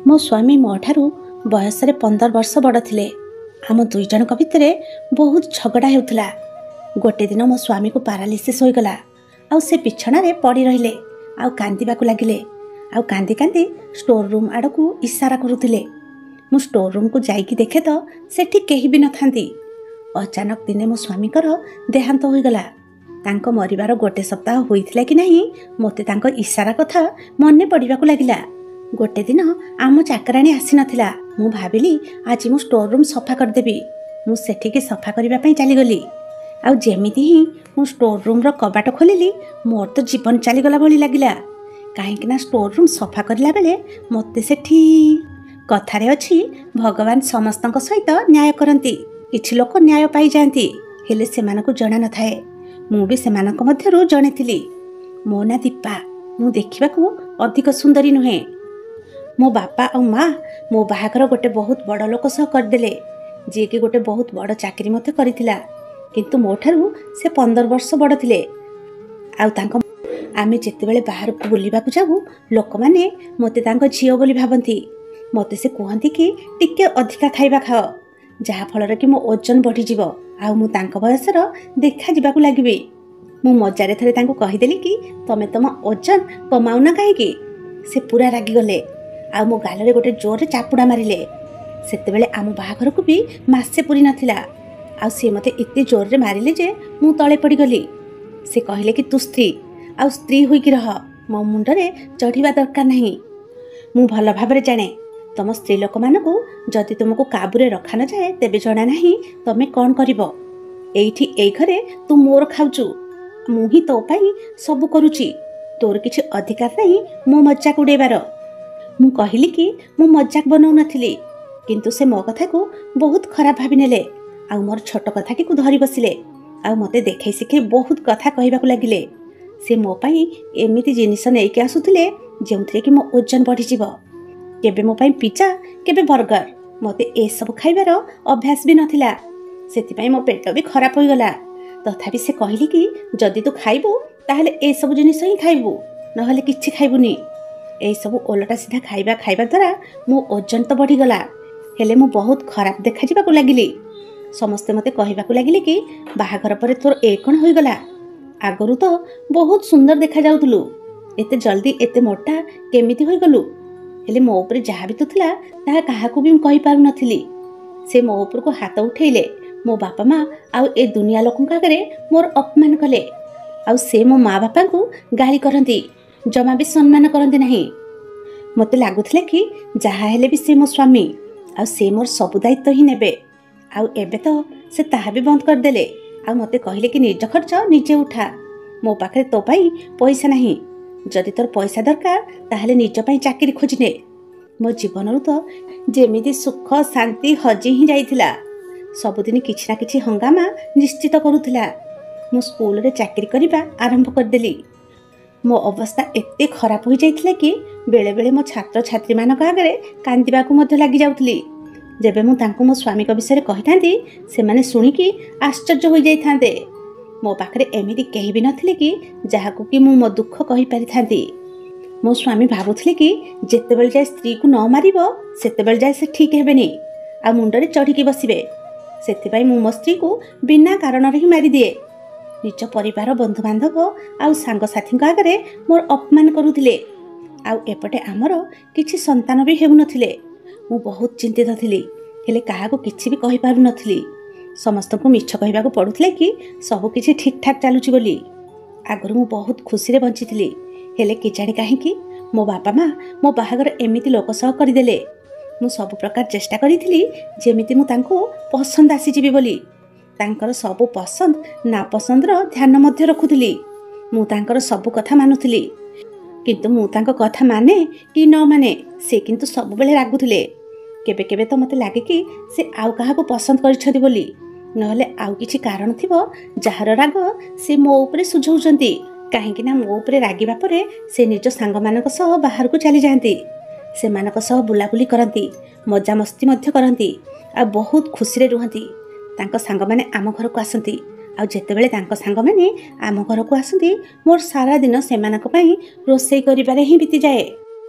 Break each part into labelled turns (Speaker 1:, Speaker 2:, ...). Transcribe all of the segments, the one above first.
Speaker 1: मो स्वामी मो ठारू बयस 15 वर्ष बड़ थिले। आम दुई जन भितर बहुत झगड़ा होता। गोटे दिन मो स्वामी को पारालिसिस होईगला। आउ से बिछणारे पड़ी रहिले। आउ कांदिबाकु लागिले। आउ कांदी कांदी स्टोर रूम आड़कू इशारा करुथिले। मु स्टोर रूम को जाइकी देखे तो सेठी केही भी नथांती। अचानक दिने मो स्वामीकर देहांत होईगला। तांको मरिबार गोटे सप्ताह होइथिला कि नहीं मोते तांको इशारा कथा मने पड़िबाकु लागिला। गोटे दिन आम चाकराणी आसी नथिला। मु भाबिली आज मु स्टोर रूम सफा करदेबी। मु सेठिके सफा करिबा पई चलीगली। आउ जेमिति ही मु स्टोर रूम रो कबाट खोलिली मोर तो जीवन चलीगला भली लागिला। काहेकि ना स्टोर रूम सफा करला बेले मते सेठी कथारे अछि भगवान समस्तक सहित न्याय करंती। किछि लोक न्याय पाई जांती हेले सेमानकु जणा न थाए। मु भी सेमानक मध्यरु जणे थिली। मो ना दीपा। मु देखिबाकू अधिक सुंदरी नुहे। मो बापा और माँ मो बाहागर गोटे बहुत बड़ लोक सह करदेले जी कि गोटे बहुत बड़ चाकरी मते करिथिला। किंतु मो ठारू से 15 वर्ष बड़ थिले। आउ तांको आमे जेतेबेले बाहर को बुलिबाकू जाऊ लोक माने मते तांको झियो बोली भाबंती। मते से कहंती कि टिके अधिका खाइबा खाओ जहा फल कि मो ओजन बढ़ी जीवो आउ मु तांको बयसर देखा जिबाकू लागिबी। मु मजारे थरे तांको कहिदेली कि तमे तम ओजन कमाउना काहेकि। से पूरा रागी गले। आउ मो गाल रे गोटे जोर चापुड़ा मारिले। सेतेबेले आम बाहाघर को भी मासे पुरी नथिला। आउ से मते इत्ते जोर रे मारिले जे मु तळे पड़ी गली। से कहिले कि तू स्त्री आउ स्त्री होई कि रह मो मुंडरे चढ़ीबा दरकार नहीं। मु भल भाबरे जाने तम स्त्री लोक मानकू जदि तुमको काबूरे रखा न जाए तेबे जणा नहीं तमे कौन करिवो। एइठी एई घरे तू मोर खाउचू मु ही तो पाई सब करूची। तोर किछि अधिकार नहीं मो मजाक उड़ेबार। मु कहिली कि मु मजाक बनाउ नथिली किंतु से मो कथा को बहुत खराब भाबी नेले। आउ मोर छोट कथा की धरी बसिले। आउ मते देखै सिखे बहुत कथा कहिबाकू लागिले। से मो पाई एमिति जिनिस नेइके आसुथिले जेउथरे कि मो ओजन बढ़ी जीवो। केबे मो पाई पिज्जा केबे बर्गर मते ए सब खाइबार अभ्यास भी नथिला। सेति पाई मो पेट भी खराब होई गला। तथापि से कहिली कि जदि तू खाइबू ताहले ए सब जिनिस ही खाइबू नहले किछि खाइबुनी। ए सब ओलटा सीधा खाइबा खाइबा द्वारा मो ओजन तो बढ़ी गला हेले मु बहुत खराब देखा जिबाकू लागिली। समस्ते मते कहिबाकू लागिले कि बाहाघर परे तोर ए कोन होई गला। आगरु तो बहुत सुंदर देखा जाउतलु एते जल्दी एते मोटा केमिति होई गलु। हेले मो ऊपर जहा भी तो थिला ताहा काहाकू भी कहि पारु नथिली। से मो ऊपर को हाथ उठेइले। मो बापा माँ आउ ए दुनिया लोकन आगे मोर अपमान कले। आउ से मो माँ बापा को गाली करती जमा भी सम्मान करती नहीं। मते लागुथिला कि जहा हेले भी से मो स्वामी आउ से मोर सब दायित्व ही नेबे। आउ एबे तो से ताहा भी बंद कर देले। आउ मते कहिले कि निज खर्च निजे उठा मो पाखरे तो पाई पैसा नहीं। जदि तोर पैसा दरकार ताहले निज पाई चाकरी खोजिने। मो जीवन तो जेमिति सुख शांति हजि ही जाइथिला। सबुदिन किछि ना किछि हंगामा निश्चित करुथिला। मु स्कूल रे चाकरी करिबा आरंभ कर देली। मो अवस्था एते खराब हो जाइथिला कि बेले बेले मो छात्र छात्री मानक आगे कांदिबाकू मध्य लागि जाउथली। जेबे मु तांको मो स्वामी को विषय कहिथांती से माने सुनिकी आश्चर्य हो जाइथांते। मो पाखरे एमिति केही भी नथिले कि जाहाकू कि मु मो दुख कहि पारिथांती। मो स्वामी भाबुथले कि जेतेबेल जाय स्त्री को न मारिबो सेतेबेल जाय से ठीक हेबेनी आ मुंडरे चढ़िकी बसिबे। सेथिबाई मु मो स्त्री को बिना कारण रे ही मारि दिए। निज परिवार बंधु बांधव आउ सांग साथी आगे मोर अपमान करुथिले। आउ एपटे आमर किछि संतान भी हेउ नथिले। मु बहुत चिंतित थिली हेले काहाको किछि भी कहि पारु नथिली। समस्त को मिछ कहिबाकू पडुथिले कि सब किछि ठीक ठाक चालुची बोली। आगरु मु बहुत खुशी रे बंचिथिली हेले किजाणी काहेकि मो बापा माँ मो बाहागर एमिति लोक सह करदेले। मु सब प्रकार चेष्टा करिथिली जेमिति मु तांको पसंद आसी जिबी बोली। तांकर सब पसंद ना पसंद रो ध्यान मध्य रखुथिली। मु तांकर सब कथा मानुथिली किंतु मु तांको कथा माने कि न माने से किंतु सब बेले रागुथिले। केबे केबे तो मते लागे कि से आउ काहाको पसंद करिछथि बोली नहले आउ किछि कारण थिबो जहार राग से मो ऊपर सुझौचंती। काहेकि ना मो ऊपर रागिबा परे से निज सांग मानक सह बाहर को चली जांती। से मानक सह बुलाबुली करंती मजा मस्ती मध्य करंती आ बहुत खुशी रे रुहंती। तांको सांग माने आम घर को आसंती आ जेतेबेले तांको सांग माने आम घर को आसंती मोर सारा दिन सेमानक पई रोसई करिबारे ही बीती जाए।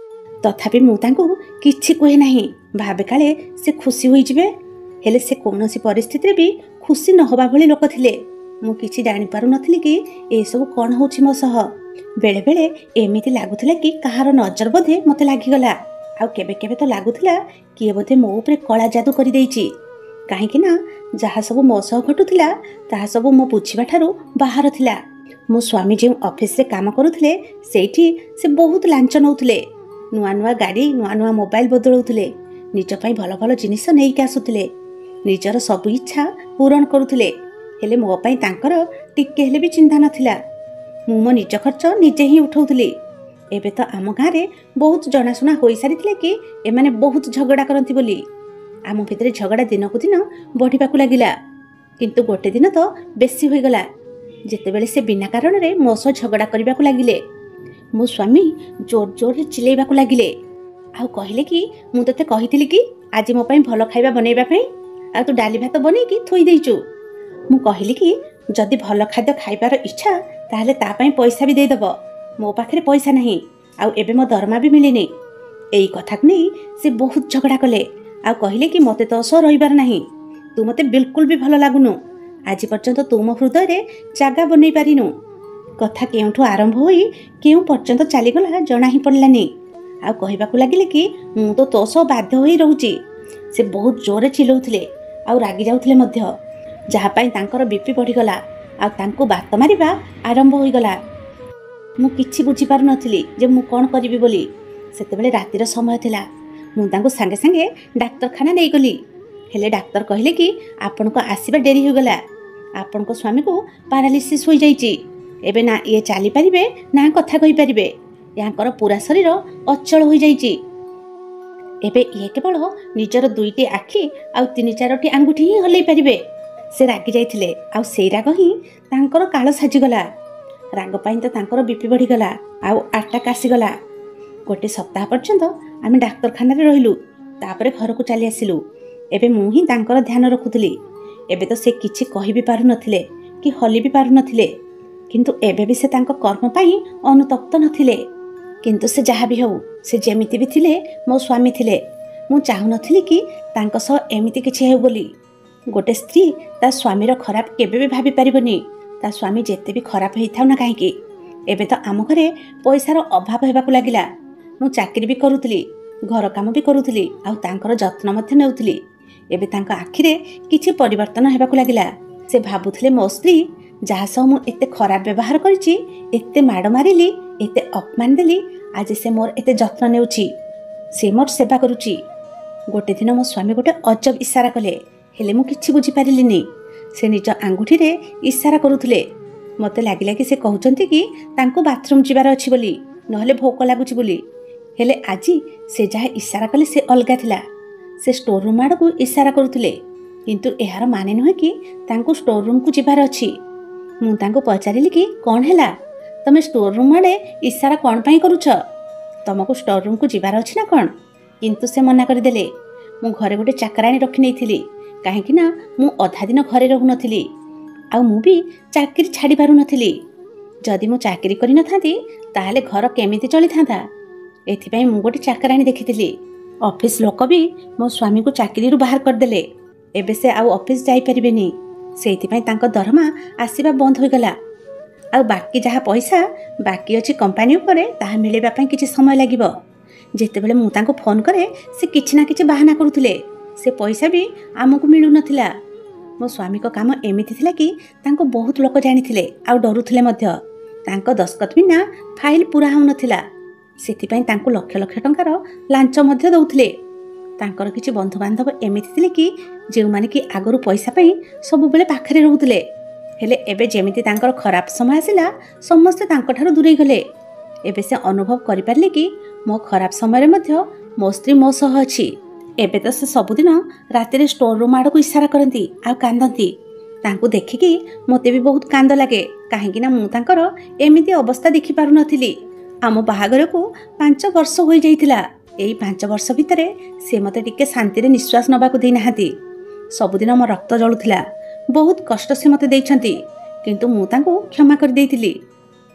Speaker 1: ତଥାପି ମୁଁ ତାଙ୍କୁ କିଛି କୁହେ ନାହିଁ, ଭାବେ କାଳେ ସେ ଖୁସି ହୋଇଯିବେ। ହେଲେ ସେ କୌଣସି ପରିସ୍ଥିତିରେ ବି ଖୁସି ନ ହେବା ଭଳି ଲୋକ ଥିଲେ। ମୁଁ କିଛି ଜାଣିପାରୁନଥିଲି କି ଏସବୁ କ'ଣ ହେଉଛି ମୋ ସହ। ବେଳେବେଳେ ଏମିତି ଲାଗୁଥିଲା କି କାହାର ନଜର ବୋଧେ ମୋତେ ଲାଗିଗଲା, ଆଉ କେବେ କେବେ ତ ଲାଗୁଥିଲା କିଏ ବୋଧେ ମୋ ଉପରେ କଳା ଯାଦୁ କରିଦେଇଛି। କାହିଁକି ନା ଯାହା ସବୁ ମୋ ସହ ଘଟୁଥିଲା ତାହା ସବୁ ମୋ ବୁଝିବା ଠାରୁ ବାହାର ଥିଲା। ମୋ ସ୍ୱାମୀ ଯେଉଁ ଅଫିସରେ କାମ କରୁଥିଲେ ସେଇଠି ସେ ବହୁତ ଲାଞ୍ଚ ନେଉଥିଲେ। ନୂଆ ନୂଆ ଗାଡ଼ି, ନୂଆ ନୂଆ ମୋବାଇଲ ବଦଳାଉଥିଲେ, ନିଜ ପାଇଁ ଭଲ ଭଲ ଜିନିଷ ନେଇକି ଆସୁଥିଲେ, ନିଜର ସବୁ ଇଚ୍ଛା ପୂରଣ କରୁଥିଲେ। ହେଲେ ମୋ ପାଇଁ ତାଙ୍କର ଟିକେ ହେଲେ ବି ଚିନ୍ତା ନଥିଲା। ମୁଁ ମୋ ନିଜ ଖର୍ଚ୍ଚ ନିଜେ ହିଁ ଉଠାଉଥିଲି। ଏବେ ତ ଆମ ଗାଁରେ ବହୁତ ଜଣାଶୁଣା ହୋଇସାରିଥିଲେ କି ଏମାନେ ବହୁତ ଝଗଡ଼ା କରନ୍ତି ବୋଲି। ଆମ ଭିତରେ ଝଗଡ଼ା ଦିନକୁ ଦିନ ବଢ଼ିବାକୁ ଲାଗିଲା। କିନ୍ତୁ ଗୋଟେ ଦିନ ତ ବେଶୀ ହୋଇଗଲା, ଯେତେବେଳେ ସେ ବିନା କାରଣରେ ମୋ ସହ ଝଗଡ଼ା କରିବାକୁ ଲାଗିଲେ। ମୋ ସ୍ୱାମୀ ଜୋର ଜୋରରେ ଚିଲେଇବାକୁ ଲାଗିଲେ, ଆଉ କହିଲେ କି ମୁଁ ତୋତେ କହିଥିଲି କି ଆଜି ମୋ ପାଇଁ ଭଲ ଖାଇବା ବନେଇବା ପାଇଁ, ଆଉ ତୁ ଡାଲି ଭାତ ବନେଇକି ଥୋଇ ଦେଇଛୁ। ମୁଁ କହିଲି କି ଯଦି ଭଲ ଖାଦ୍ୟ ଖାଇବାର ଇଚ୍ଛା ତାହେଲେ ତା ପାଇଁ ପଇସା ବି ଦେଇଦେବ। ମୋ ପାଖରେ ପଇସା ନାହିଁ, ଆଉ ଏବେ ମୋ ଦରମା ବି ମିଳିନି। ଏଇ କଥାକୁ ନେଇ ସେ ବହୁତ ଝଗଡ଼ା କଲେ, ଆଉ କହିଲେ କି ମୋତେ ତୋ ସହ ରହିବାର ନାହିଁ, ତୁ ମୋତେ ବିଲକୁଲ ବି ଭଲ ଲାଗୁନୁ, ଆଜି ପର୍ଯ୍ୟନ୍ତ ତୁ ମୋ ହୃଦୟରେ ଜାଗା ବନେଇ ପାରିନୁ। କଥା କେଉଁଠୁ ଆରମ୍ଭ ହୋଇ କେଉଁ ପର୍ଯ୍ୟନ୍ତ ଚାଲିଗଲା ଜଣା ହିଁ ପଡ଼ିଲାନି। ଆଉ କହିବାକୁ ଲାଗିଲେ କି ମୁଁ ତ ତୋ ସହ ବାଧ୍ୟ ହୋଇ ରହୁଛି। ସେ ବହୁତ ଜୋରରେ ଚିଲଉଥିଲେ ଆଉ ରାଗି ଯାଉଥିଲେ ମଧ୍ୟ, ଯାହା ପାଇଁ ତାଙ୍କର ବିପି ବଢ଼ିଗଲା ଆଉ ତାଙ୍କୁ ବାତ ମାରିବା ଆରମ୍ଭ ହୋଇଗଲା। ମୁଁ କିଛି ବୁଝିପାରୁନଥିଲି ଯେ ମୁଁ କ'ଣ କରିବି ବୋଲି। ସେତେବେଳେ ରାତିର ସମୟ ଥିଲା। ମୁଁ ତାଙ୍କୁ ସାଙ୍ଗେ ସାଙ୍ଗେ ଡାକ୍ତରଖାନା ନେଇଗଲି। ହେଲେ ଡାକ୍ତର କହିଲେ କି ଆପଣଙ୍କ ଆସିବା ଡେରି ହୋଇଗଲା, ଆପଣଙ୍କ ସ୍ୱାମୀକୁ ପାରାଲିସିସ୍ ହୋଇଯାଇଛି। ଏବେ ନା ଇଏ ଚାଲିପାରିବେ ନା କଥା କହିପାରିବେ, ୟାଙ୍କର ପୁରା ଶରୀର ଅଚଳ ହୋଇଯାଇଛି। ଏବେ ଇଏ କେବଳ ନିଜର 2ଟି ଆଖି ଆଉ 3-4ଟି ଆଙ୍ଗୁଠି ହିଁ ହଲେଇ ପାରିବେ। ସେ ରାଗି ଯାଇଥିଲେ, ଆଉ ସେଇ ରାଗ ହିଁ ତାଙ୍କର କାଳ ସାଜିଗଲା। ରାଗ ପାଇଁ ତ ତାଙ୍କର ବିପି ବଢ଼ିଗଲା ଆଉ ଆଟାକ୍ ଆସିଗଲା। ଗୋଟେ ସପ୍ତାହ ପର୍ଯ୍ୟନ୍ତ ଆମେ ଡାକ୍ତରଖାନାରେ ରହିଲୁ, ତାପରେ ଘରକୁ ଚାଲି ଆସିଲୁ। ଏବେ ମୁଁ ହିଁ ତାଙ୍କର ଧ୍ୟାନ ରଖୁଥିଲି। ଏବେ ତ ସେ କିଛି କହି ବି ପାରୁନଥିଲେ କି ହଲି ବି ପାରୁନଥିଲେ, କିନ୍ତୁ ଏବେ ବି ସେ ତାଙ୍କ କର୍ମ ପାଇଁ ଅନୁତପ୍ତ ନଥିଲେ। କିନ୍ତୁ ସେ ଯାହା ବି ହେଉ, ସେ ଯେମିତି ବି ଥିଲେ ମୋ ସ୍ୱାମୀ ଥିଲେ। ମୁଁ ଚାହୁଁନଥିଲି କି ତାଙ୍କ ସହ ଏମିତି କିଛି ହେଉ ବୋଲି। ଗୋଟେ ସ୍ତ୍ରୀ ତା ସ୍ୱାମୀର ଖରାପ କେବେ ବି ଭାବିପାରିବନି, ତା ସ୍ୱାମୀ ଯେତେ ବି ଖରାପ ହେଇଥାଉ ନା କାହିଁକି। ଏବେ ତ ଆମ ଘରେ ପଇସାର ଅଭାବ ହେବାକୁ ଲାଗିଲା। ମୁଁ ଚାକିରି ବି କରୁଥିଲି, ଘର କାମ ବି କରୁଥିଲି, ଆଉ ତାଙ୍କର ଯତ୍ନ ମଧ୍ୟ ନେଉଥିଲି। ଏବେ ତାଙ୍କ ଆଖିରେ କିଛି ପରିବର୍ତ୍ତନ ହେବାକୁ ଲାଗିଲା। ସେ ଭାବୁଥିଲେ ମୋ ସ୍ତ୍ରୀ ଯାହା ସହ ମୁଁ ଏତେ ଖରାପ ବ୍ୟବହାର କରିଛି, ଏତେ ମାଡ଼ ମାରିଲି, ଏତେ ଅପମାନ ଦେଲି, ଆଜି ସେ ମୋର ଏତେ ଯତ୍ନ ନେଉଛି, ସେ ମୋର ସେବା କରୁଛି। ଗୋଟେ ଦିନ ମୋ ସ୍ୱାମୀ ଗୋଟେ ଅଜବ ଇସାରା କଲେ, ହେଲେ ମୁଁ କିଛି ବୁଝିପାରିଲିନି। ସେ ନିଜ ଆଙ୍ଗୁଠିରେ ଇସାରା କରୁଥିଲେ। ମୋତେ ଲାଗିଲା କି ସେ କହୁଛନ୍ତି କି ତାଙ୍କୁ ବାଥରୁମ୍ ଯିବାର ଅଛି ବୋଲି, ନହେଲେ ଭୋକ ଲାଗୁଛି ବୋଲି। ହେଲେ ଆଜି ସେ ଯାହା ଇସାରା କଲେ ସେ ଅଲଗା ଥିଲା। ସେ ଷ୍ଟୋର ରୁମ୍ ଆଡ଼କୁ ଇସାରା କରୁଥିଲେ, କିନ୍ତୁ ଏହାର ମାନେ ନୁହେଁ କି ତାଙ୍କୁ ଷ୍ଟୋର ରୁମ୍କୁ ଯିବାର ଅଛି। ମୁଁ ତାଙ୍କୁ ପଚାରିଲି କି କ'ଣ ହେଲା, ତମେ ଷ୍ଟୋର ରୁମ୍ ଆଡ଼େ ଇସାରା କ'ଣ ପାଇଁ କରୁଛ? ତମକୁ ଷ୍ଟୋର ରୁମ୍କୁ ଯିବାର ଅଛି ନା କ'ଣ? କିନ୍ତୁ ସେ ମନା କରିଦେଲେ। ମୁଁ ଘରେ ଗୋଟେ ଚାକରାଣୀ ରଖିନେଇଥିଲି, କାହିଁକି ନା ମୁଁ ଅଧା ଦିନ ଘରେ ରହୁନଥିଲି, ଆଉ ମୁଁ ବି ଚାକିରି ଛାଡ଼ି ପାରୁନଥିଲି। ଯଦି ମୁଁ ଚାକିରି କରିନଥାନ୍ତି ତାହେଲେ ଘର କେମିତି ଚଳିଥାନ୍ତା। ଏଥିପାଇଁ ମୁଁ ଗୋଟେ ଚାକରାଣୀ ଦେଖିଥିଲି। ଅଫିସ୍ ଲୋକ ବି ମୋ ସ୍ୱାମୀକୁ ଚାକିରିରୁ ବାହାର କରିଦେଲେ। ଏବେ ସେ ଆଉ ଅଫିସ୍ ଯାଇପାରିବେନି, ସେଇଥିପାଇଁ ତାଙ୍କ ଦରମା ଆସିବା ବନ୍ଦ ହୋଇଗଲା। ଆଉ ବାକି ଯାହା ପଇସା ବାକି ଅଛି କମ୍ପାନୀ ଉପରେ, ତାହା ମିଳିବା ପାଇଁ କିଛି ସମୟ ଲାଗିବ। ଯେତେବେଳେ ମୁଁ ତାଙ୍କୁ ଫୋନ୍ କରେ ସେ କିଛି ନା କିଛି ବାହାନା କରୁଥିଲେ। ସେ ପଇସା ବି ଆମକୁ ମିଳୁନଥିଲା। ମୋ ସ୍ୱାମୀଙ୍କ କାମ ଏମିତି ଥିଲା କି ତାଙ୍କୁ ବହୁତ ଲୋକ ଜାଣିଥିଲେ ଆଉ ଡରୁଥିଲେ ମଧ୍ୟ। ତାଙ୍କ ଦସ୍ତଖତ ବିନା ଫାଇଲ ପୁରା ହେଉନଥିଲା, ସେଥିପାଇଁ ତାଙ୍କୁ ଲକ୍ଷ ଲକ୍ଷ ଟଙ୍କାର ଲାଞ୍ଚ ମଧ୍ୟ ଦେଉଥିଲେ। ତାଙ୍କର କିଛି ବନ୍ଧୁବାନ୍ଧବ ଏମିତି ଥିଲେ କି ଯେଉଁମାନେ କି ଆଗରୁ ପଇସା ପାଇଁ ସବୁବେଳେ ପାଖରେ ରହୁଥିଲେ, ହେଲେ ଏବେ ଯେମିତି ତାଙ୍କର ଖରାପ ସମୟ ଆସିଲା ସମସ୍ତେ ତାଙ୍କଠାରୁ ଦୂରେଇ ଗଲେ। ଏବେ ସେ ଅନୁଭବ କରିପାରିଲେ କି ମୋ ଖରାପ ସମୟରେ ମଧ୍ୟ ମୋ ସ୍ତ୍ରୀ ମୋ ସହ ଅଛି। ଏବେ ତ ସେ ସବୁଦିନ ରାତିରେ ଷ୍ଟୋର ରୁମ୍ ଆଡ଼କୁ ଇସାରା କରନ୍ତି ଆଉ କାନ୍ଦନ୍ତି। ତାଙ୍କୁ ଦେଖିକି ମୋତେ ବି ବହୁତ କାନ୍ଦ ଲାଗେ, କାହିଁକି ନା ମୁଁ ତାଙ୍କର ଏମିତି ଅବସ୍ଥା ଦେଖିପାରୁନଥିଲି। ଆମ ବାହାଘରକୁ 5 ବର୍ଷ ହୋଇଯାଇଥିଲା। ଏଇ 5 ବର୍ଷ ଭିତରେ ସେ ମୋତେ ଟିକେ ଶାନ୍ତିରେ ନିଶ୍ୱାସ ନେବାକୁ ଦେଇନାହାନ୍ତି। ସବୁଦିନ ମୋ ରକ୍ତ ଜଳୁଥିଲା, ବହୁତ କଷ୍ଟ ସେ ମୋତେ ଦେଇଛନ୍ତି, କିନ୍ତୁ ମୁଁ ତାଙ୍କୁ କ୍ଷମା କରିଦେଇଥିଲି।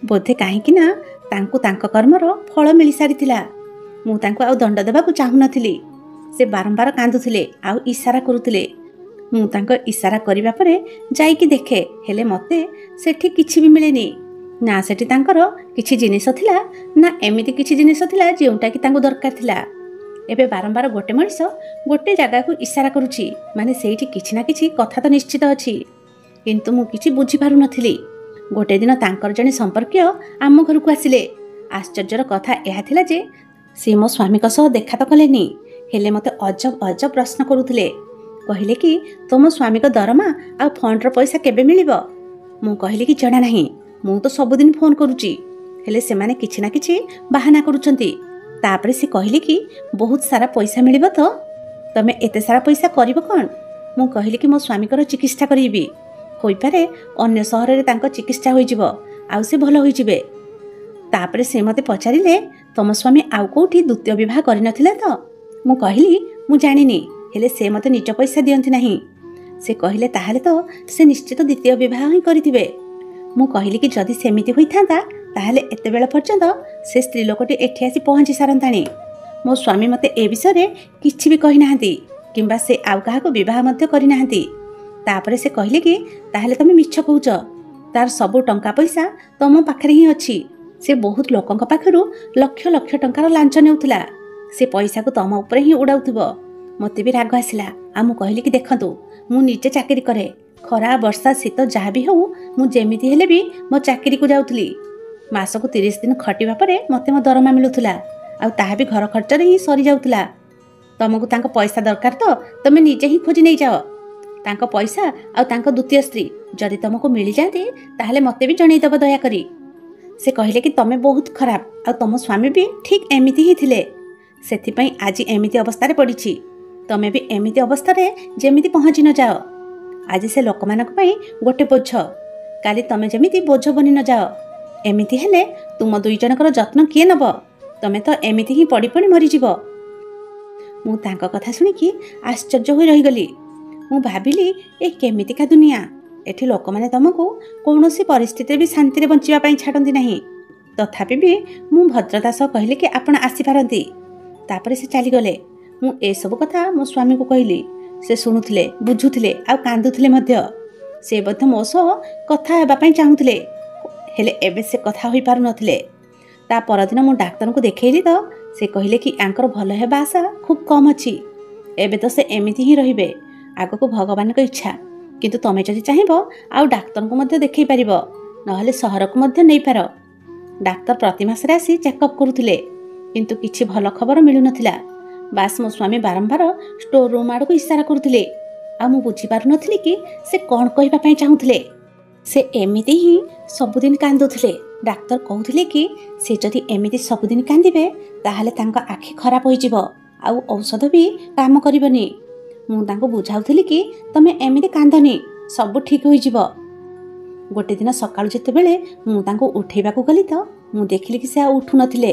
Speaker 1: ବୋଧେ କାହିଁକି ନା ତାଙ୍କୁ ତାଙ୍କ କର୍ମର ଫଳ ମିଳିସାରିଥିଲା। ମୁଁ ତାଙ୍କୁ ଆଉ ଦଣ୍ଡ ଦେବାକୁ ଚାହୁଁନଥିଲି। ସେ ବାରମ୍ବାର କାନ୍ଦୁଥିଲେ ଆଉ ଇସାରା କରୁଥିଲେ। ମୁଁ ତାଙ୍କ ଇସାରା କରିବା ପରେ ଯାଇକି ଦେଖେ, ହେଲେ ମୋତେ ସେଠି କିଛି ବି ମିଳେନି। ନା ସେଠି ତାଙ୍କର କିଛି ଜିନିଷ ଥିଲା, ନା ଏମିତି କିଛି ଜିନିଷ ଥିଲା ଯେଉଁଟାକି ତାଙ୍କୁ ଦରକାର ଥିଲା। ଏବେ ବାରମ୍ବାର ଗୋଟେ ମଣିଷ ଗୋଟେ ଜାଗାକୁ ଇସାରା କରୁଛି, ମାନେ ସେଇଠି କିଛି ନା କିଛି କଥା ତ ନିଶ୍ଚିତ ଅଛି। କିନ୍ତୁ ମୁଁ କିଛି ବୁଝିପାରୁନଥିଲି। ଗୋଟେ ଦିନ ତାଙ୍କର ଜଣେ ସମ୍ପର୍କୀୟ ଆମ ଘରକୁ ଆସିଲେ। ଆଶ୍ଚର୍ଯ୍ୟର କଥା ଏହା ଥିଲା ଯେ ସେ ମୋ ସ୍ୱାମୀଙ୍କ ସହ ଦେଖା ତ କଲେନି, ହେଲେ ମୋତେ ଅଜବ ଅଜବ ପ୍ରଶ୍ନ କରୁଥିଲେ। କହିଲେ କି ତମ ସ୍ୱାମୀଙ୍କ ଦରମା ଆଉ ଫଣ୍ଡର ପଇସା କେବେ ମିଳିବ? ମୁଁ କହିଲି କି ଜଣା ନାହିଁ, ମୁଁ ତ ସବୁଦିନ ଫୋନ୍ କରୁଛି, ହେଲେ ସେମାନେ କିଛି ନା କିଛି ବାହାନା କରୁଛନ୍ତି। ତାପରେ ସେ କହିଲେ କି ବହୁତ ସାରା ପଇସା ମିଳିବ ତ, ତମେ ଏତେ ସାରା ପଇସା କରିବ କ'ଣ? ମୁଁ କହିଲି କି ମୋ ସ୍ୱାମୀଙ୍କର ଚିକିତ୍ସା କରିବି। ହୋଇପାରେ ଅନ୍ୟ ସହରରେ ତାଙ୍କ ଚିକିତ୍ସା ହୋଇଯିବ ଆଉ ସେ ଭଲ ହୋଇଯିବେ। ତାପରେ ସେ ମୋତେ ପଚାରିଲେ ତମ ସ୍ୱାମୀ ଆଉ କେଉଁଠି ଦ୍ୱିତୀୟ ବିବାହ କରିନଥିଲେ ତ? ମୁଁ କହିଲି ମୁଁ ଜାଣିନି, ହେଲେ ସେ ମୋତେ ନିଜ ପଇସା ଦିଅନ୍ତି ନାହିଁ। ସେ କହିଲେ ତାହେଲେ ତ ସେ ନିଶ୍ଚିତ ଦ୍ୱିତୀୟ ବିବାହ ହିଁ କରିଥିବେ। ମୁଁ କହିଲି କି ଯଦି ସେମିତି ହୋଇଥାନ୍ତା ତାହେଲେ ଏତେବେଳ ପର୍ଯ୍ୟନ୍ତ ସେ ସ୍ତ୍ରୀ ଲୋକଟି ଏଠି ଆସି ପହଞ୍ଚି ସାରନ୍ତାଣି। ମୋ ସ୍ୱାମୀ ମୋତେ ଏ ବିଷୟରେ କିଛି ବି କହିନାହାନ୍ତି, କିମ୍ବା ସେ ଆଉ କାହାକୁ ବିବାହ ମଧ୍ୟ କରିନାହାନ୍ତି। ତାପରେ ସେ କହିଲେ କି ତାହେଲେ ତମେ ମିଛ କହୁଛ, ତାର ସବୁ ଟଙ୍କା ପଇସା ତମ ପାଖରେ ହିଁ ଅଛି। ସେ ବହୁତ ଲୋକଙ୍କ ପାଖରୁ ଲକ୍ଷ ଲକ୍ଷ ଟଙ୍କାର ଲାଞ୍ଚ ନେଉଥିଲା, ସେ ପଇସାକୁ ତମ ଉପରେ ହିଁ ଉଡ଼ାଉଥିବ। ମୋତେ ବି ରାଗ ଆସିଲା, ଆଉ ମୁଁ କହିଲି କି ଦେଖନ୍ତୁ ମୁଁ ନିଜେ ଚାକିରି କରେ, ଖରା ବର୍ଷା ଶୀତ ଯାହା ବି ହେଉ ମୁଁ ଯେମିତି ହେଲେ ବି ମୋ ଚାକିରିକୁ ଯାଉଥିଲି। ମାସକୁ 30 ଦିନ ଖଟିବା ପରେ ମୋତେ ମୋ ଦରମା ମିଳୁଥିଲା, ଆଉ ତାହା ବି ଘର ଖର୍ଚ୍ଚରେ ହିଁ ସରିଯାଉଥିଲା। ତମକୁ ତାଙ୍କ ପଇସା ଦରକାର ତ ତମେ ନିଜେ ହିଁ ଖୋଜି ନେଇଯାଅ। ତାଙ୍କ ପଇସା ଆଉ ତାଙ୍କ ଦ୍ୱିତୀୟ ସ୍ତ୍ରୀ ଯଦି ତମକୁ ମିଳିଯାଆନ୍ତି ତାହେଲେ ମୋତେ ବି ଜଣେଇଦେବ ଦୟାକରି। ସେ କହିଲେ କି ତମେ ବହୁତ ଖରାପ, ଆଉ ତମ ସ୍ୱାମୀ ବି ଠିକ୍ ଏମିତି ହିଁ ଥିଲେ, ସେଥିପାଇଁ ଆଜି ଏମିତି ଅବସ୍ଥାରେ ପଡ଼ିଛି। ତମେ ବି ଏମିତି ଅବସ୍ଥାରେ ଯେମିତି ପହଞ୍ଚି ନ ଯାଅ। ଆଜି ସେ ଲୋକମାନଙ୍କ ପାଇଁ ଗୋଟେ ବୋଝ, କାଲି ତମେ ଯେମିତି ବୋଝ ବନି ନ ଯାଅ। ଏମିତି ହେଲେ ତୁମ 2 ଜଣଙ୍କର ଯତ୍ନ କିଏ ନେବ? ତମେ ତ ଏମିତି ହିଁ ପଡ଼ି ପଡ଼ି ମରିଯିବ। ମୁଁ ତାଙ୍କ କଥା ଶୁଣିକି ଆଶ୍ଚର୍ଯ୍ୟ ହୋଇ ରହିଗଲି। ମୁଁ ଭାବିଲି ଏ କେମିତିକା ଦୁନିଆ, ଏଠି ଲୋକମାନେ ତମକୁ କୌଣସି ପରିସ୍ଥିତିରେ ବି ଶାନ୍ତିରେ ବଞ୍ଚିବା ପାଇଁ ଛାଡ଼ନ୍ତି ନାହିଁ। ତଥାପି ବି ମୁଁ ଭଦ୍ରତା ସହ କହିଲି କି ଆପଣ ଆସିପାରନ୍ତି। ତାପରେ ସେ ଚାଲିଗଲେ। ମୁଁ ଏସବୁ କଥା ମୋ ସ୍ୱାମୀଙ୍କୁ କହିଲି। ସେ ଶୁଣୁଥିଲେ, ବୁଝୁଥିଲେ ଆଉ କାନ୍ଦୁଥିଲେ ମଧ୍ୟ। ସେ ମଧ୍ୟ ମୋ ସହ କଥା ହେବା ପାଇଁ ଚାହୁଁଥିଲେ, ହେଲେ ଏବେ ସେ କଥା ହୋଇପାରୁନଥିଲେ। ତା ପରଦିନ ମୁଁ ଡାକ୍ତରଙ୍କୁ ଦେଖେଇଲି ତ ସେ କହିଲେ କି ୟାଙ୍କର ଭଲ ହେବା ଆଶା ଖୁବ୍ କମ୍ ଅଛି। ଏବେ ତ ସେ ଏମିତି ହିଁ ରହିବେ, ଆଗକୁ ଭଗବାନଙ୍କ ଇଚ୍ଛା। କିନ୍ତୁ ତମେ ଯଦି ଚାହିଁବ ଆଉ ଡାକ୍ତରଙ୍କୁ ମଧ୍ୟ ଦେଖେଇ ପାରିବ, ନହେଲେ ସହରକୁ ମଧ୍ୟ ନେଇପାର। ଡାକ୍ତର ପ୍ରତି ମାସରେ ଆସି ଚେକଅପ୍ କରୁଥିଲେ, କିନ୍ତୁ କିଛି ଭଲ ଖବର ମିଳୁନଥିଲା। ବାସ୍ ମୋ ସ୍ୱାମୀ ବାରମ୍ବାର ଷ୍ଟୋର ରୁମ୍ ଆଡ଼କୁ ଇସାରା କରୁଥିଲେ, ଆଉ ମୁଁ ବୁଝିପାରୁନଥିଲି କି ସେ କ'ଣ କହିବା ପାଇଁ ଚାହୁଁଥିଲେ। ସେ ଏମିତି ହିଁ ସବୁଦିନ କାନ୍ଦୁଥିଲେ। ଡାକ୍ତର କହୁଥିଲେ କି ସେ ଯଦି ଏମିତି ସବୁଦିନ କାନ୍ଦିବେ ତାହେଲେ ତାଙ୍କ ଆଖି ଖରାପ ହୋଇଯିବ, ଆଉ ଔଷଧ ବି କାମ କରିବନି। ମୁଁ ତାଙ୍କୁ ବୁଝାଉଥିଲି କି ତମେ ଏମିତି କାନ୍ଦନି, ସବୁ ଠିକ୍ ହୋଇଯିବ। ଗୋଟେ ଦିନ ସକାଳୁ ଯେତେବେଳେ ମୁଁ ତାଙ୍କୁ ଉଠେଇବାକୁ ଗଲି ତ ମୁଁ ଦେଖିଲି କି ସେ ଆଉ ଉଠୁନଥିଲେ।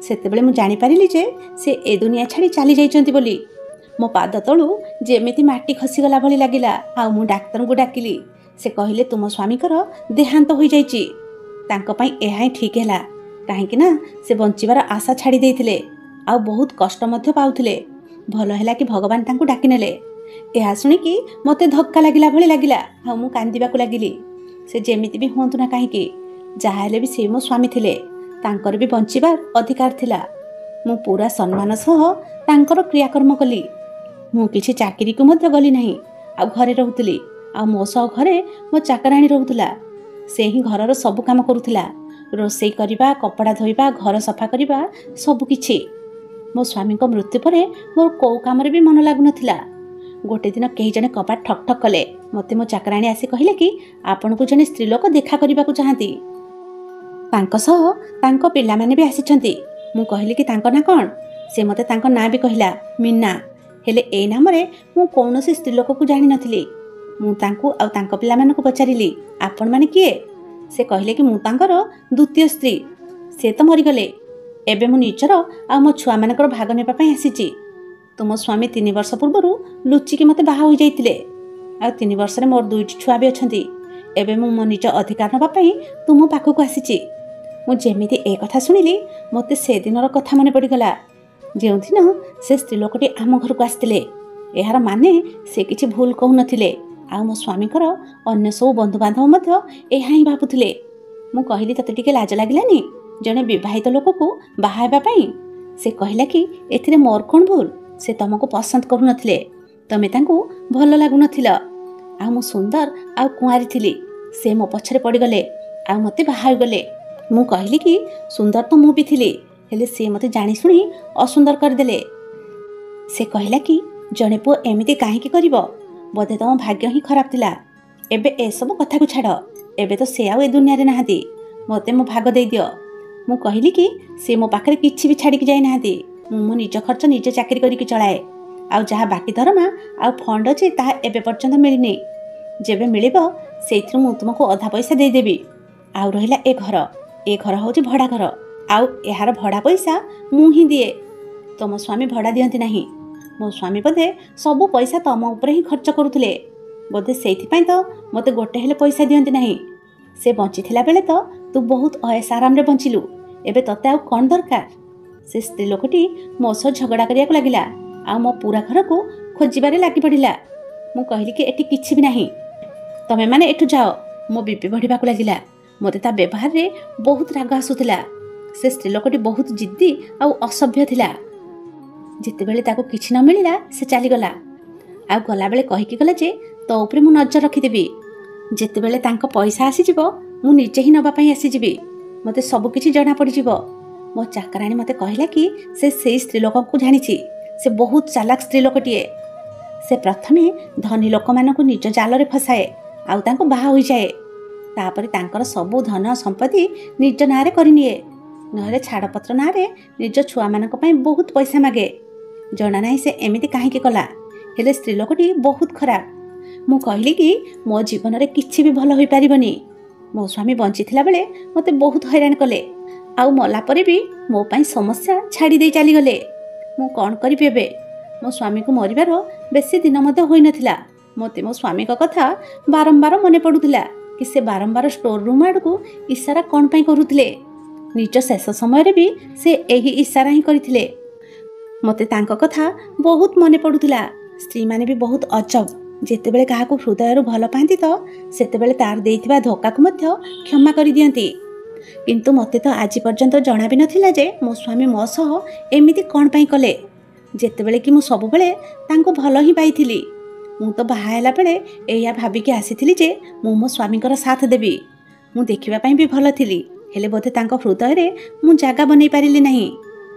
Speaker 1: ସେତେବେଳେ ମୁଁ ଜାଣିପାରିଲି ଯେ ସେ ଏ ଦୁନିଆ ଛାଡ଼ି ଚାଲି ଯାଇଛନ୍ତି ବୋଲି। ମୋ ପାଦ ତଳୁ ଯେମିତି ମାଟି ଖସିଗଲା ଭଳି ଲାଗିଲା, ଆଉ ମୁଁ ଡାକ୍ତରଙ୍କୁ ଡାକିଲି। ସେ କହିଲେ ତୁମ ସ୍ୱାମୀଙ୍କର ଦେହାନ୍ତ ହୋଇଯାଇଛି। ତାଙ୍କ ପାଇଁ ଏହା ହିଁ ଠିକ୍ ହେଲା, କାହିଁକି ନା ସେ ବଞ୍ଚିବାର ଆଶା ଛାଡ଼ି ଦେଇଥିଲେ, ଆଉ ବହୁତ କଷ୍ଟ ମଧ୍ୟ ପାଉଥିଲେ। ଭଲ ହେଲା କି ଭଗବାନ ତାଙ୍କୁ ଡାକିନେଲେ। ଏହା ଶୁଣିକି ମୋତେ ଧକ୍କା ଲାଗିଲା ଭଳି ଲାଗିଲା, ଆଉ ମୁଁ କାନ୍ଦିବାକୁ ଲାଗିଲି। ସେ ଯେମିତି ବି ହୁଅନ୍ତୁ ନା କାହିଁକି, ଯାହା ହେଲେ ବି ସେ ମୋ ସ୍ୱାମୀ ଥିଲେ, ତାଙ୍କର ବି ବଞ୍ଚିବାର ଅଧିକାର ଥିଲା। ମୁଁ ପୁରା ସମ୍ମାନ ସହ ତାଙ୍କର କ୍ରିୟାକର୍ମ କଲି। ମୁଁ କିଛି ଚାକିରିକୁ ମଧ୍ୟ ଗଲି ନାହିଁ, ଆଉ ଘରେ ରହୁଥିଲି। ଆଉ ମୋ ସହ ଘରେ ମୋ ଚାକରାଣୀ ରହୁଥିଲା। ସେ ହିଁ ଘରର ସବୁ କାମ କରୁଥିଲା, ରୋଷେଇ କରିବା, କପଡ଼ା ଧୋଇବା, ଘର ସଫା କରିବା, ସବୁ କିଛି। ମୋ ସ୍ୱାମୀଙ୍କ ମୃତ୍ୟୁ ପରେ ମୋର କୋଉ କାମରେ ବି ମନ ଲାଗୁନଥିଲା। ଗୋଟେ ଦିନ କେହି ଜଣେ କବାଟ ଠକ୍ ଠକ୍ କଲେ। ମୋତେ ମୋ ଚାକରାଣୀ ଆସି କହିଲେ କି ଆପଣଙ୍କୁ ଜଣେ ସ୍ତ୍ରୀ ଲୋକ ଦେଖା କରିବାକୁ ଚାହାନ୍ତି, ତାଙ୍କ ସହ ତାଙ୍କ ପିଲାମାନେ ବି ଆସିଛନ୍ତି। ମୁଁ କହିଲି କି ତାଙ୍କ ନାଁ କ'ଣ? ସେ ମୋତେ ତାଙ୍କ ନାଁ ବି କହିଲା, ମୀନା। ହେଲେ ଏଇ ନାମରେ ମୁଁ କୌଣସି ସ୍ତ୍ରୀ ଲୋକକୁ ଜାଣିନଥିଲି। ମୁଁ ତାଙ୍କୁ ଆଉ ତାଙ୍କ ପିଲାମାନଙ୍କୁ ପଚାରିଲି ଆପଣମାନେ କିଏ? ସେ କହିଲେ କି ମୁଁ ତାଙ୍କର ଦ୍ୱିତୀୟ ସ୍ତ୍ରୀ, ସେ ତ ମରିଗଲେ। ଏବେ ମୁଁ ନିଜର ଆଉ ମୋ ଛୁଆମାନଙ୍କର ଭାଗ ନେବା ପାଇଁ ଆସିଛି। ତୁମ ସ୍ୱାମୀ 3 ବର୍ଷ ପୂର୍ବରୁ ଲୁଚିକି ମୋତେ ବାହା ହୋଇଯାଇଥିଲେ, ଆଉ 3 ବର୍ଷରେ ମୋର 2ଟି ଛୁଆ ବି ଅଛନ୍ତି। ଏବେ ମୁଁ ମୋ ନିଜ ଅଧିକାର ନେବା ପାଇଁ ତୁମ ପାଖକୁ ଆସିଛି। ମୁଁ ଯେମିତି ଏ କଥା ଶୁଣିଲି ମୋତେ ସେଦିନର କଥା ମନେ ପଡ଼ିଗଲା। ଯେଉଁଦିନ ସେ ସ୍ତ୍ରୀ ଲୋକଟି ଆମ ଘରକୁ ଆସିଥିଲେ। ଏହାର ମାନେ ସେ କିଛି ଭୁଲ କହୁନଥିଲେ, ଆଉ ମୋ ସ୍ୱାମୀଙ୍କର ଅନ୍ୟ ସବୁ ବନ୍ଧୁବାନ୍ଧବ ମଧ୍ୟ ଏହା ହିଁ ଭାବୁଥିଲେ। ମୁଁ କହିଲି, ତତେ ଟିକେ ଲାଜ ଲାଗିଲାନି ଜଣେ ବିବାହିତ ଲୋକକୁ ବାହା ହେବା ପାଇଁ? ସେ କହିଲା କି, ଏଥିରେ ମୋର କ'ଣ ଭୁଲ? ସେ ତମକୁ ପସନ୍ଦ କରୁନଥିଲେ, ତମେ ତାଙ୍କୁ ଭଲ ଲାଗୁନଥିଲ, ଆଉ ମୁଁ ସୁନ୍ଦର ଆଉ କୁଆଁରୀ ଥିଲି। ସେ ମୋ ପଛରେ ପଡ଼ିଗଲେ ଆଉ ମୋତେ ବାହା ହୋଇଗଲେ। ମୁଁ କହିଲି କି, ସୁନ୍ଦର ତ ମୁଁ ବି ଥିଲି, ହେଲେ ସେ ମୋତେ ଜାଣିଶୁଣି ଅସୁନ୍ଦର କରିଦେଲେ। ସେ କହିଲା କି, ଜଣେ ପୁଅ ଏମିତି କାହିଁକି କରିବ? ବୋଧେ ତମ ଭାଗ୍ୟ ହିଁ ଖରାପ ଥିଲା। ଏବେ ଏସବୁ କଥାକୁ ଛାଡ଼, ଏବେ ତ ସେ ଆଉ ଏ ଦୁନିଆରେ ନାହାନ୍ତି, ମୋତେ ମୋ ଭାଗ ଦେଇଦିଅ। ମୁଁ କହିଲି କି, ସେ ମୋ ପାଖରେ କିଛି ବି ଛାଡ଼ିକି ଯାଇନାହାନ୍ତି। ମୁଁ ମୋ ନିଜ ଖର୍ଚ୍ଚ ନିଜେ ଚାକିରି କରିକି ଚଳାଏ, ଆଉ ଯାହା ବାକି ଦରମା ଆଉ ଫଣ୍ଡ ଅଛି ତାହା ଏବେ ପର୍ଯ୍ୟନ୍ତ ମିଳିନି। ଯେବେ ମିଳିବ ସେଇଥିରୁ ମୁଁ ତୁମକୁ ଅଧା ପଇସା ଦେଇଦେବି। ଆଉ ରହିଲା ଏ ଘର ହେଉଛି ଭଡ଼ା ଘର, ଆଉ ଏହାର ଭଡ଼ା ପଇସା ମୁଁ ହିଁ ଦିଏ। ତମ ସ୍ୱାମୀ ଭଡ଼ା ଦିଅନ୍ତି ନାହିଁ। ମୋ ସ୍ୱାମୀ ବୋଧେ ସବୁ ପଇସା ତମ ଉପରେ ହିଁ ଖର୍ଚ୍ଚ କରୁଥିଲେ, ବୋଧେ ସେଇଥିପାଇଁ ତ ମୋତେ ଗୋଟେ ହେଲେ ପଇସା ଦିଅନ୍ତି ନାହିଁ। ସେ ବଞ୍ଚିଥିଲା ବେଳେ ତ ତୁ ବହୁତ ଅୟସ ଆରାମରେ ବଞ୍ଚିଲୁ, ଏବେ ତତେ ଆଉ କ'ଣ ଦରକାର? ସେ ସ୍ତ୍ରୀ ଲୋକଟି ମୋ ସହ ଝଗଡ଼ା କରିବାକୁ ଲାଗିଲା, ଆଉ ମୋ ପୁରା ଘରକୁ ଖୋଜିବାରେ ଲାଗି ପଡ଼ିଲା। ମୁଁ କହିଲି କି, ଏଠି କିଛି ବି ନାହିଁ, ତମେମାନେ ଏଠୁ ଯାଅ। ମୋ ବିପି ବଢ଼ିବାକୁ ଲାଗିଲା। ମୋତେ ତା ବ୍ୟବହାରରେ ବହୁତ ରାଗ ଆସୁଥିଲା। ସେ ସ୍ତ୍ରୀ ଲୋକଟି ବହୁତ ଜିଦ୍ଦି ଆଉ ଅସଭ୍ୟ ଥିଲା। ଯେତେବେଳେ ତାକୁ କିଛି ନ ମିଳିଲା ସେ ଚାଲିଗଲା, ଆଉ ଗଲାବେଳେ କହିକି ଗଲା ଯେ ତୋ ଉପରେ ମୁଁ ନଜର ରଖିଦେବି। ଯେତେବେଳେ ତାଙ୍କ ପଇସା ଆସିଯିବ ମୁଁ ନିଜେ ହିଁ ନେବା ପାଇଁ ଆସିଯିବି, ମୋତେ ସବୁ କିଛି ଜଣା ପଡ଼ିଯିବ। ମୋ ଚାକରାଣୀ ମୋତେ କହିଲା କି, ସେ ସେଇ ସ୍ତ୍ରୀ ଲୋକକୁ ଜାଣିଛି, ସେ ବହୁତ ଚାଲାକ ସ୍ତ୍ରୀ ଲୋକଟିଏ। ସେ ପ୍ରଥମେ ଧନୀ ଲୋକମାନଙ୍କୁ ନିଜ ଜାଲରେ ଫସାଏ ଆଉ ତାଙ୍କୁ ବାହା ହୋଇଯାଏ। ତାପରେ ତାଙ୍କର ସବୁ ଧନ ସମ୍ପତ୍ତି ନିଜ ନାଁରେ କରିନିଏ, ନହେଲେ ଛାଡ଼ପତ୍ର ନାଁରେ ନିଜ ଛୁଆମାନଙ୍କ ପାଇଁ ବହୁତ ପଇସା ମାଗେ। ଜଣା ନାହିଁ ସେ ଏମିତି କାହିଁକି କଲା, ହେଲେ ସ୍ତ୍ରୀ ଲୋକଟି ବହୁତ ଖରାପ। ମୁଁ କହିଲି କି, ମୋ ଜୀବନରେ କିଛି ବି ଭଲ ହୋଇପାରିବନି। ମୋ ସ୍ୱାମୀ ବଞ୍ଚିଥିଲା ବେଳେ ମୋତେ ବହୁତ ହଇରାଣ କଲେ, ଆଉ ମଲା ପରେ ବି ମୋ ପାଇଁ ସମସ୍ୟା ଛାଡ଼ି ଦେଇ ଚାଲିଗଲେ। ମୁଁ କ'ଣ କରିବି ଏବେ? ମୋ ସ୍ୱାମୀକୁ ମରିବାର ବେଶୀ ଦିନ ମଧ୍ୟ ହୋଇନଥିଲା। ମୋତେ ମୋ ସ୍ୱାମୀଙ୍କ କଥା ବାରମ୍ବାର ମନେ ପଡ଼ୁଥିଲା କି ସେ ବାରମ୍ବାର ଷ୍ଟୋର ରୁମ୍ ଆଡ଼କୁ ଇସାରା କ'ଣ ପାଇଁ କରୁଥିଲେ। ନିଜ ଶେଷ ସମୟରେ ବି ସେ ଏହି ଇସାରା ହିଁ କରିଥିଲେ। ମୋତେ ତାଙ୍କ କଥା ବହୁତ ମନେ ପଡ଼ୁଥିଲା। ସ୍ତ୍ରୀମାନେ ବି ବହୁତ ଅଜବ, ଯେତେବେଳେ କାହାକୁ ହୃଦୟରୁ ଭଲ ପାଆନ୍ତି ତ ସେତେବେଳେ ତାର ଦେଇଥିବା ଧୋକାକୁ ମଧ୍ୟ କ୍ଷମା କରିଦିଅନ୍ତି। କିନ୍ତୁ ମୋତେ ତ ଆଜି ପର୍ଯ୍ୟନ୍ତ ଜଣା ବି ନଥିଲା ଯେ ମୋ ସ୍ୱାମୀ ମୋ ସହ ଏମିତି କ'ଣ ପାଇଁ କଲେ, ଯେତେବେଳେ କି ମୁଁ ସବୁବେଳେ ତାଙ୍କୁ ଭଲ ହିଁ ପାଇଥିଲି। ମୁଁ ତ ବାହା ହେଲା ବେଳେ ଏଇଆ ଭାବିକି ଆସିଥିଲି ଯେ ମୁଁ ମୋ ସ୍ୱାମୀଙ୍କର ସାଥ ଦେବି। ମୁଁ ଦେଖିବା ପାଇଁ ବି ଭଲ ଥିଲି, ହେଲେ ବୋଧେ ତାଙ୍କ ହୃଦୟରେ ମୁଁ ଜାଗା ବନେଇ ପାରିଲି ନାହିଁ।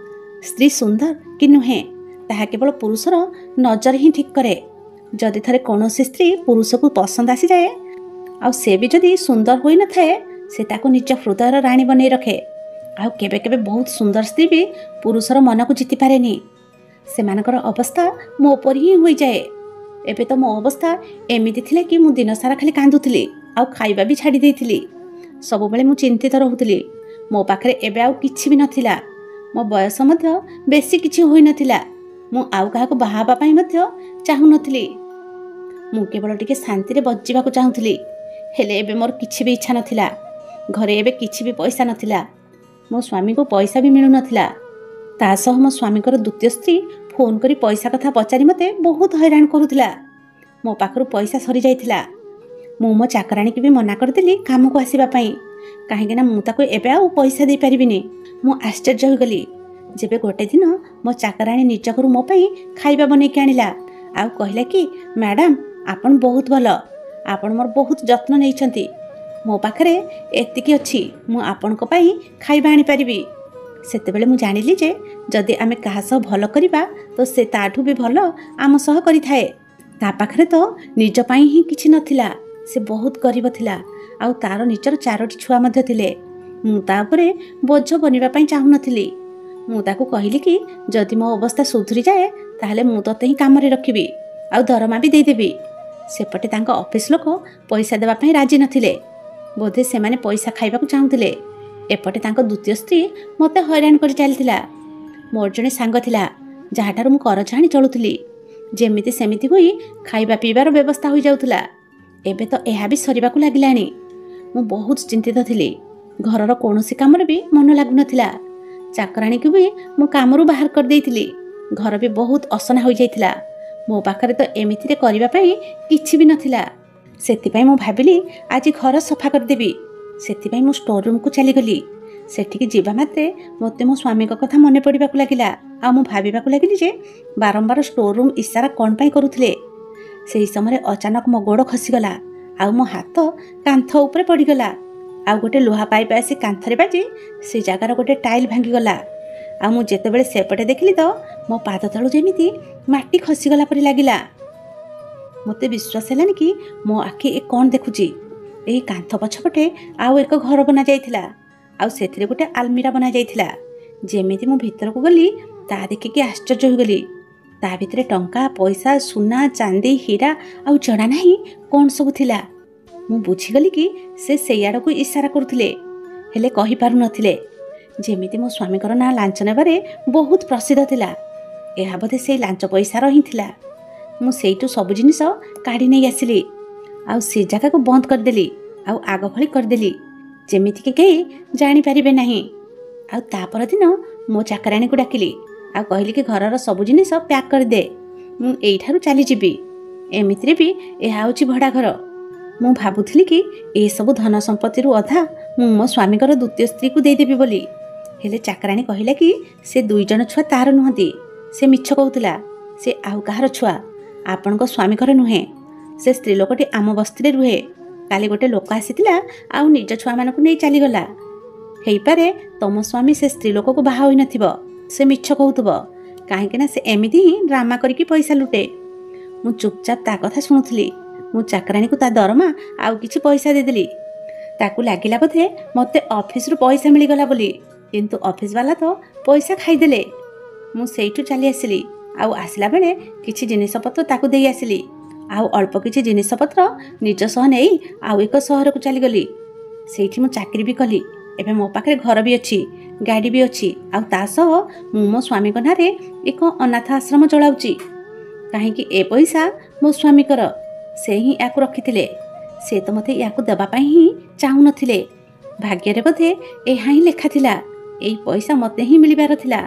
Speaker 1: ସ୍ତ୍ରୀ ସୁନ୍ଦର କି ନୁହେଁ ତାହା କେବଳ ପୁରୁଷର ନଜର ହିଁ ଠିକ୍ କରେ। ଯଦି ଥରେ କୌଣସି ସ୍ତ୍ରୀ ପୁରୁଷକୁ ପସନ୍ଦ ଆସିଯାଏ, ଆଉ ସେ ବି ଯଦି ସୁନ୍ଦର ହୋଇନଥାଏ, ସେ ତାକୁ ନିଜ ହୃଦୟର ରାଣୀ ବନେଇ ରଖେ। ଆଉ କେବେ କେବେ ବହୁତ ସୁନ୍ଦର ସ୍ତ୍ରୀ ବି ପୁରୁଷର ମନକୁ ଜିତି ପାରେନି। ସେମାନଙ୍କର ଅବସ୍ଥା ମୋ ଉପରେ ହିଁ ହୋଇଯାଏ। ଏବେ ତ ମୋ ଅବସ୍ଥା ଏମିତି ଥିଲା କି ମୁଁ ଦିନସାରା ଖାଲି କାନ୍ଦୁଥିଲି, ଆଉ ଖାଇବା ବି ଛାଡ଼ି ଦେଇଥିଲି। ସବୁବେଳେ ମୁଁ ଚିନ୍ତିତ ରହୁଥିଲି। ମୋ ପାଖରେ ଏବେ ଆଉ କିଛି ବି ନଥିଲା। ମୋ ବୟସ ମଧ୍ୟ ବେଶୀ କିଛି ହୋଇନଥିଲା। ମୁଁ ଆଉ କାହାକୁ ବାହା ହେବା ପାଇଁ ମଧ୍ୟ ଚାହୁଁନଥିଲି। ମୁଁ କେବଳ ଟିକେ ଶାନ୍ତିରେ ବଞ୍ଚିବାକୁ ଚାହୁଁଥିଲି, ହେଲେ ଏବେ ମୋର କିଛି ବି ଇଚ୍ଛା ନଥିଲା। ଘରେ ଏବେ କିଛି ବି ପଇସା ନଥିଲା। ମୋ ସ୍ୱାମୀକୁ ପଇସା ବି ମିଳୁନଥିଲା। ତା ସହ ମୋ ସ୍ୱାମୀଙ୍କର ଦ୍ୱିତୀୟ ସ୍ତ୍ରୀ ଫୋନ୍ କରି ପଇସା କଥା ପଚାରି ମୋତେ ବହୁତ ହଇରାଣ କରୁଥିଲା। ମୋ ପାଖରୁ ପଇସା ସରିଯାଇଥିଲା। ମୁଁ ମୋ ଚାକରାଣୀକି ବି ମନା କରିଦେଲି କାମକୁ ଆସିବା ପାଇଁ, କାହିଁକିନା ମୁଁ ତାକୁ ଏବେ ଆଉ ପଇସା ଦେଇପାରିବିନି। ମୁଁ ଆଶ୍ଚର୍ଯ୍ୟ ହୋଇଗଲି ଯେବେ ଗୋଟେ ଦିନ ମୋ ଚାକରାଣୀ ନିଜ ଘରୁ ମୋ ପାଇଁ ଖାଇବା ବନେଇକି ଆଣିଲା, ଆଉ କହିଲା କି, ମ୍ୟାଡ଼ାମ୍ ଆପଣ ବହୁତ ଭଲ, ଆପଣ ମୋର ବହୁତ ଯତ୍ନ ନେଇଛନ୍ତି। ମୋ ପାଖରେ ଏତିକି ଅଛି, ମୁଁ ଆପଣଙ୍କ ପାଇଁ ଖାଇବା ଆଣିପାରିବି। ସେତେବେଳେ ମୁଁ ଜାଣିଲି ଯେ ଯଦି ଆମେ କାହା ସହ ଭଲ କରିବା ତ ସେ ତାଠୁ ବି ଭଲ ଆମ ସହ କରିଥାଏ। ତା ପାଖରେ ତ ନିଜ ପାଇଁ ହିଁ କିଛି ନଥିଲା। ସେ ବହୁତ ଗରିବ ଥିଲା, ଆଉ ତାର ନିଜର 4ଟି ଛୁଆ ମଧ୍ୟ ଥିଲେ। ମୁଁ ତା ଉପରେ ବୋଝ ବନିବା ପାଇଁ ଚାହୁଁନଥିଲି। ମୁଁ ତାକୁ କହିଲି କି, ଯଦି ମୋ ଅବସ୍ଥା ସୁଧୁରିଯାଏ ତାହେଲେ ମୁଁ ତୋତେ ହିଁ କାମରେ ରଖିବି, ଆଉ ଦରମା ବି ଦେଇଦେବି। ସେପଟେ ତାଙ୍କ ଅଫିସ୍ ଲୋକ ପଇସା ଦେବା ପାଇଁ ରାଜି ନଥିଲେ, ବୋଧେ ସେମାନେ ପଇସା ଖାଇବାକୁ ଚାହୁଁଥିଲେ। ଏପଟେ ତାଙ୍କ ଦ୍ୱିତୀୟ ସ୍ତ୍ରୀ ମୋତେ ହଇରାଣ କରି ଚାଲିଥିଲା। ମୋର ଜଣେ ସାଙ୍ଗ ଥିଲା, ଯାହାଠାରୁ ମୁଁ କରଜ ଆଣି ଚଳୁଥିଲି। ଯେମିତି ସେମିତି ହୋଇ ଖାଇବା ପିଇବାର ବ୍ୟବସ୍ଥା ହୋଇଯାଉଥିଲା। ଏବେ ତ ଏହା ବି ସରିବାକୁ ଲାଗିଲାଣି। ମୁଁ ବହୁତ ଚିନ୍ତିତ ଥିଲି। ଘରର କୌଣସି କାମରେ ବି ମନ ଲାଗୁନଥିଲା। ଚାକରାଣୀକୁ ବି ମୁଁ କାମରୁ ବାହାର କରିଦେଇଥିଲି। ଘର ବି ବହୁତ ଅସନା ହୋଇଯାଇଥିଲା। ମୋ ପାଖରେ ତ ଏମିତିରେ କରିବା ପାଇଁ କିଛି ବି ନଥିଲା। ସେଥିପାଇଁ ମୁଁ ଭାବିଲି ଆଜି ଘର ସଫା କରିଦେବି। ସେଥିପାଇଁ ମୁଁ ଷ୍ଟୋର ରୁମ୍କୁ ଚାଲିଗଲି। ସେଠିକି ଯିବା ମାତ୍ରେ ମୋତେ ମୋ ସ୍ୱାମୀଙ୍କ କଥା ମନେ ପଡ଼ିବାକୁ ଲାଗିଲା। ଆଉ ମୁଁ ଭାବିବାକୁ ଲାଗିଲି ଯେ ବାରମ୍ବାର ଷ୍ଟୋର ରୁମ୍ ଇସାରା କ'ଣ ପାଇଁ କରୁଥିଲେ। ସେହି ସମୟରେ ଅଚାନକ ମୋ ଗୋଡ଼ ଖସିଗଲା ଆଉ ମୋ ହାତ କାନ୍ଥ ଉପରେ ପଡ଼ିଗଲା। ଆଉ ଗୋଟେ ଲୁହା ପାଇପ ଆସି କାନ୍ଥରେ ବାଜି ସେ ଜାଗାର ଗୋଟେ ଟାଇଲ୍ ଭାଙ୍ଗିଗଲା। ଆଉ ମୁଁ ଯେତେବେଳେ ସେପଟେ ଦେଖିଲି ତ ମୋ ପାଦ ତଳୁ ଯେମିତି ମାଟି ଖସିଗଲା ପରି ଲାଗିଲା। ମୋତେ ବିଶ୍ୱାସ ହେଲାନି କି ମୋ ଆଖି ଏ କ'ଣ ଦେଖୁଛି। ଏହି କାନ୍ଥ ପଛପଟେ ଆଉ ଏକ ଘର ବନାଯାଇଥିଲା। ଆଉ ସେଥିରେ ଗୋଟେ ଆଲମିରା ବନାଯାଇଥିଲା। ଯେମିତି ମୁଁ ଭିତରକୁ ଗଲି ତା ଦେଖିକି ଆଶ୍ଚର୍ଯ୍ୟ ହୋଇଗଲି। ତା ଭିତରେ ଟଙ୍କା, ପଇସା, ସୁନା, ଚାନ୍ଦି, ହୀରା ଆଉ ଜଣା ନାହିଁ କ'ଣ ସବୁ ଥିଲା। ମୁଁ ବୁଝିଗଲି କି ସେ ସେଇଆଡ଼କୁ ଇସାରା କରୁଥିଲେ, ହେଲେ କହିପାରୁନଥିଲେ। ଯେମିତି ମୋ ସ୍ୱାମୀଙ୍କର ନାଁ ଲାଞ୍ଚ ନେବାରେ ବହୁତ ପ୍ରସିଦ୍ଧ ଥିଲା। ଏହା ବୋଧେ ସେଇ ଲାଞ୍ଚ ପଇସାର ହିଁ ଥିଲା। ମୁଁ ସେଇଠୁ ସବୁ ଜିନିଷ କାଢ଼ି ନେଇ ଆସିଲି ଆଉ ସେ ଜାଗାକୁ ବନ୍ଦ କରିଦେଲି ଆଉ ଆଗ ଭଳି କରିଦେଲି, ଯେମିତିକି କେହି ଜାଣିପାରିବେ ନାହିଁ। ଆଉ ତା ପରଦିନ ମୋ ଚାକରାଣୀକୁ ଡାକିଲି ଆଉ କହିଲି କି ଘରର ସବୁ ଜିନିଷ ପ୍ୟାକ୍ କରିଦେ, ମୁଁ ଏଇଠାରୁ ଚାଲିଯିବି। ଏମିତିରେ ବି ଏହା ହେଉଛି ଭଡ଼ା ଘର। ମୁଁ ଭାବୁଥିଲି କି ଏସବୁ ଧନ ସମ୍ପତ୍ତିରୁ ଅଧା ମୁଁ ମୋ ସ୍ୱାମୀଙ୍କର ଦ୍ୱିତୀୟ ସ୍ତ୍ରୀକୁ ଦେଇଦେବି ବୋଲି। ହେଲେ ଚାକରାଣୀ କହିଲା କି ସେ 2 ଜଣ ଛୁଆ ତାର ନୁହନ୍ତି, ସେ ମିଛ କହୁଥିଲା। ସେ ଆଉ କାହାର ଛୁଆ, ଆପଣଙ୍କ ସ୍ୱାମୀଙ୍କର ନୁହେଁ। ସେ ସ୍ତ୍ରୀ ଲୋକଟି ଆମ ବସ୍ତିରେ ରୁହେ। କାଲି ଗୋଟେ ଲୋକ ଆସିଥିଲା ଆଉ ନିଜ ଛୁଆମାନଙ୍କୁ ନେଇ ଚାଲିଗଲା। ହେଇପାରେ ତମ ସ୍ୱାମୀ ସେ ସ୍ତ୍ରୀ ଲୋକକୁ ବାହା ହୋଇନଥିବ। ସେ ମିଛ କହୁଥିବ, କାହିଁକିନା ସେ ଏମିତି ହିଁ ଡ୍ରାମା କରିକି ପଇସା ଲୁଟେ। ମୁଁ ଚୁପଚାପ ତା କଥା ଶୁଣୁଥିଲି। ମୁଁ ଚାକରାଣୀକୁ ତା ଦରମା ଆଉ କିଛି ପଇସା ଦେଇଦେଲି। ତାକୁ ଲାଗିଲା ବୋଧେ ମୋତେ ଅଫିସରୁ ପଇସା ମିଳିଗଲା ବୋଲି, କିନ୍ତୁ ଅଫିସ ବାଲା ତ ପଇସା ଖାଇଦେଲେ। ମୁଁ ସେଇଠୁ ଚାଲି ଆସିଲି ଆଉ ଆସିଲା ବେଳେ କିଛି ଜିନିଷପତ୍ର ତାକୁ ଦେଇ ଆସିଲି। ଆଉ ଅଳ୍ପ କିଛି ଜିନିଷପତ୍ର ନିଜ ସହ ନେଇ ଆଉ ଏକ ସହରକୁ ଚାଲିଗଲି। ସେଇଠି ମୁଁ ଚାକିରି ବି କଲି। ଏବେ ମୋ ପାଖରେ ଘର ବି ଅଛି, ଗାଡ଼ି ବି ଅଛି। ଆଉ ତା ସହ ମୁଁ ମୋ ସ୍ୱାମୀଙ୍କ ନାଁରେ ଏକ ଅନାଥ ଆଶ୍ରମ ଚଳାଉଛି। କାହିଁକି ଏ ପଇସା ମୋ ସ୍ୱାମୀଙ୍କର, ସେ ହିଁ ୟାକୁ ରଖିଥିଲେ। ସେ ତ ମୋତେ ୟାକୁ ଦେବା ପାଇଁ ହିଁ ଚାହୁଁନଥିଲେ। ଭାଗ୍ୟରେ ବୋଧେ ଏହା ହିଁ ଲେଖା ଥିଲା, ଏଇ ପଇସା ମୋତେ ହିଁ ମିଳିବାର ଥିଲା।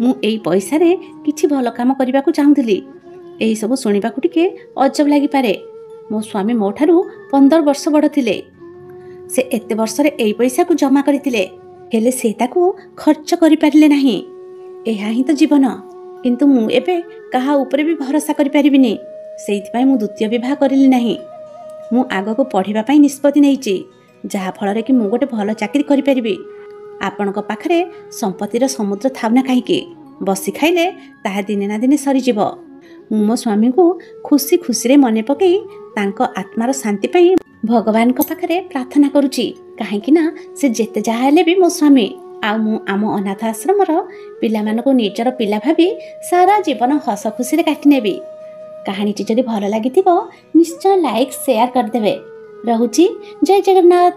Speaker 1: ମୁଁ ଏଇ ପଇସାରେ କିଛି ଭଲ କାମ କରିବାକୁ ଚାହୁଁଥିଲି। ଏହିସବୁ ଶୁଣିବାକୁ ଟିକେ ଅଜବ ଲାଗିପାରେ। ମୋ ସ୍ୱାମୀ ମୋ ଠାରୁ 15 ବର୍ଷ ବଡ଼ ଥିଲେ। ସେ ଏତେ ବର୍ଷରେ ଏଇ ପଇସାକୁ ଜମା କରିଥିଲେ, ହେଲେ ସେ ତାକୁ ଖର୍ଚ୍ଚ କରିପାରିଲେ ନାହିଁ। ଏହା ହିଁ ତ ଜୀବନ। କିନ୍ତୁ ମୁଁ ଏବେ କାହା ଉପରେ ବି ଭରସା କରିପାରିବିନି। ସେଇଥିପାଇଁ ମୁଁ ଦ୍ୱିତୀୟ ବିବାହ କରିଲି ନାହିଁ। ମୁଁ ଆଗକୁ ପଢ଼ିବା ପାଇଁ ନିଷ୍ପତ୍ତି ନେଇଛି, ଯାହାଫଳରେ କି ମୁଁ ଗୋଟେ ଭଲ ଚାକିରି କରିପାରିବି। ଆପଣଙ୍କ ପାଖରେ ସମ୍ପତ୍ତିର ସମୁଦ୍ର ଥାଉ ନା କାହିଁକି, ବସି ଖାଇଲେ ତାହା ଦିନେ ନା ଦିନେ ସରିଯିବ। ମୁଁ ମୋ ସ୍ୱାମୀଙ୍କୁ ଖୁସି ଖୁସିରେ ମନେ ପକାଇ ତାଙ୍କ ଆତ୍ମାର ଶାନ୍ତି ପାଇଁ ଭଗବାନଙ୍କ ପାଖରେ ପ୍ରାର୍ଥନା କରୁଛି। କାହିଁକି ନା ସେ ଯେତେ ଯାହା ହେଲେ ବି ମୋ ସ୍ୱାମୀ। ଆଉ ମୁଁ ଆମ ଅନାଥ ଆଶ୍ରମର ପିଲାମାନଙ୍କୁ ନିଜର ପିଲା ଭାବି ସାରା ଜୀବନ ହସ ଖୁସିରେ କାଟିନେବି। କାହାଣୀଟି ଯଦି ଭଲ ଲାଗିଥିବ ନିଶ୍ଚୟ ଲାଇକ୍ ସେୟାର କରିଦେବେ। ରହୁଛି, ଜୟ ଜଗନ୍ନାଥ।